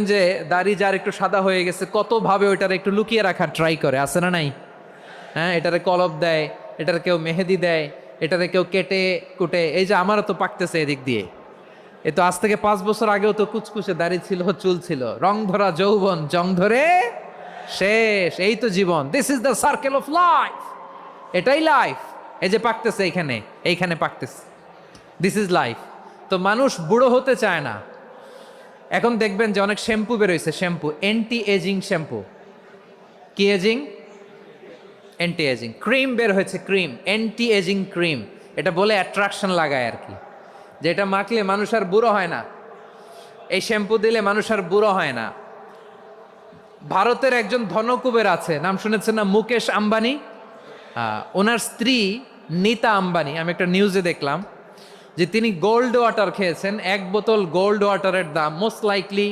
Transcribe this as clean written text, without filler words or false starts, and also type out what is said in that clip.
যে দাড়ি যার একটু সাদা হয়ে গেছে কত ভাবে ওইটার একটু লুকিয়ে রাখার ট্রাই করে, আছে না নাই? হ্যাঁ, এটারে কলপ দেয়, এটার কেউ মেহেদি দেয়, এটারে কেউ কেটে কুটে। এই যে আমারও তো পাকতেছে এদিক দিয়ে। এ তো আজ থেকে 5 বছর আগেও তো কুচকুচে দাড়ি ছিল, চুল ছিল, রং ধরা যৌবন জং ধরে শেষ। এই তো জীবন, this is the circle of life. এটাই লাইফ। এই যে পাকতেছে এইখানে, এইখানে পাকতেছে, দিস ইজ লাইফ। তো মানুষ বুড়ো হতে চায় না। এখন দেখবেন যে অনেক শ্যাম্পু বেরোইছে, শ্যাম্পু অ্যান্টি এজিং শ্যাম্পু। কি এজিং? Anti ageing. ক্রিম বের হয়েছে, ক্রিম অ্যান্টি এজিং ক্রিম। এটা বলে অ্যাট্রাকশন লাগায় আর কি, যে এটা মাখলে মানুষ আর বুড়ো হয় না, এই শ্যাম্পু দিলে মানুষ আর বুড়ো হয় না। ভারতের একজন ধনকুবের আছে, নাম শুনেছেন না? মুকেশ আম্বানি। ওনার স্ত্রী নীতা আম্বানি, আমি একটা নিউজে দেখলাম যে তিনি গোল্ড ওয়াটার খেয়েছেন। 1 বোতল গোল্ড ওয়াটারের দাম মোস্ট লাইকলি